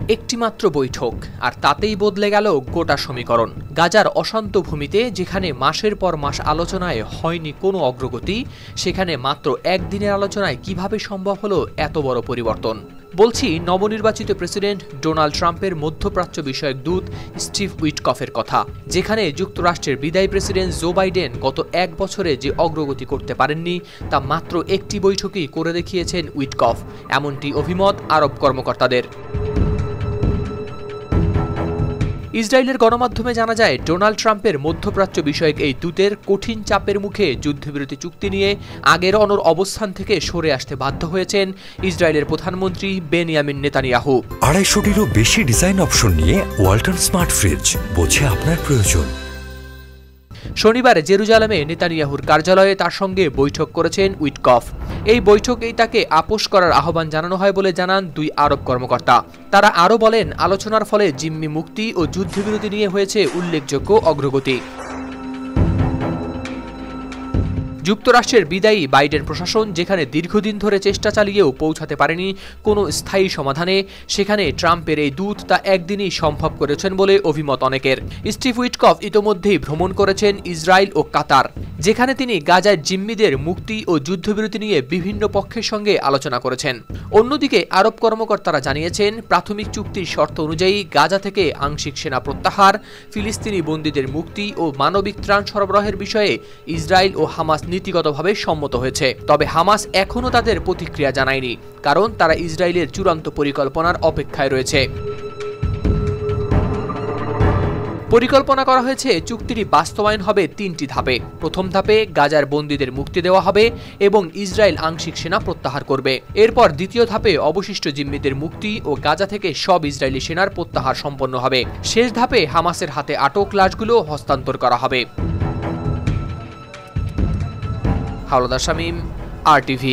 একটিমাত্র বৈঠক আর তাতেই বদলে গেল গোটা সমীকরণ। গাজার অশান্ত ভূমিতে যেখানে মাসের পর মাস আলোচনায় হয়নি কোনো অগ্রগতি, সেখানে মাত্র একদিনের আলোচনায় কিভাবে সম্ভব হলো এত বড় পরিবর্তন। বলছি নবনির্বাচিত প্রেসিডেন্ট ডোনাল্ড ট্রাম্পের মধ্যপ্রাচ্য বিষয়ক দূত স্টিভ উইটকফের কথা, যেখানে যুক্তরাষ্ট্রের বিদায়ী প্রেসিডেন্ট জো বাইডেন গত এক বছরে যে অগ্রগতি করতে পারেননি তা মাত্র একটি বৈঠকেই করে দেখিয়েছেন উইটকফ, এমনটি অভিমত আরব কর্মকর্তাদের। ইসরায়েলের গণমাধ্যমে জানা যায়, ডোনাল্ড ট্রাম্পের মধ্যপ্রাচ্য বিষয়ক এই দূতের কঠিন চাপের মুখে যুদ্ধবিরতি চুক্তি নিয়ে আগের অবস্থান থেকে সরে আসতে বাধ্য হয়েছেন ইসরায়েলের প্রধানমন্ত্রী বেনিয়ামিন নেতানিয়াহু। 250-টিরও বেশি ডিজাইন অপশন নিয়ে ওয়ালটন স্মার্ট ফ্রিজ, বোঝে আপনার প্রয়োজন। শনিবার জেরুজালেমে নেতানিয়াহুর কার্যালয়ে তার সঙ্গে বৈঠক করেছেন উইটকফ। এই বৈঠকেই তাকে আপোষ করার আহ্বান জানানো হয় বলে জানান দুই আরব কর্মকর্তা। তারা আরও বলেন, আলোচনার ফলে জিম্মি মুক্তি ও যুদ্ধবিরতি নিয়ে হয়েছে উল্লেখযোগ্য অগ্রগতি। যুক্তরাষ্ট্রের বিদায়ী বাইডেন প্রশাসন যেখানে দীর্ঘদিন ধরে চেষ্টা চালিয়েও পৌঁছাতে পারেনি কোনো স্থায়ী সমাধানে, সেখানে ট্রাম্পের এই দূত তা একদিনই সম্ভব করেছেন বলে অভিমত অনেকের। স্টিভ উইটকফ ইতোমধ্যেই ভ্রমণ করেছেন ইসরায়েল ও কাতার, যেখানে তিনি গাজার জিম্মিদের মুক্তি ও যুদ্ধবিরতি নিয়ে বিভিন্ন পক্ষের সঙ্গে আলোচনা করেছেন। অন্যদিকে আরব কর্মকর্তারা জানিয়েছেন, প্রাথমিক চুক্তির শর্ত অনুযায়ী গাজা থেকে আংশিক সেনা প্রত্যাহার, ফিলিস্তিনি বন্দীদের মুক্তি ও মানবিক ত্রাণ সরবরাহের বিষয়ে ইসরায়েল ও হামাস নীতিগতভাবে সম্মত হয়েছে। তবে হামাস এখনও তাদের প্রতিক্রিয়া জানায়নি, কারণ তারা ইসরায়েলের চূড়ান্ত পরিকল্পনার অপেক্ষায় রয়েছে। পরিকল্পনা করা হয়েছে চুক্তিটি বাস্তবায়ন হবে 3টি ধাপে। প্রথম ধাপে গাজার বন্দীদের মুক্তি দেওয়া হবে এবং ইসরায়েল আংশিক সেনা প্রত্যাহার করবে। এরপর দ্বিতীয় ধাপে অবশিষ্ট জিম্মিদের মুক্তি ও গাজা থেকে সব ইসরায়েলি সেনার প্রত্যাহার সম্পন্ন হবে। শেষ ধাপে হামাসের হাতে আটক লাশগুলো হস্তান্তর করা হবে। হাওলাদার শামীম, RTV।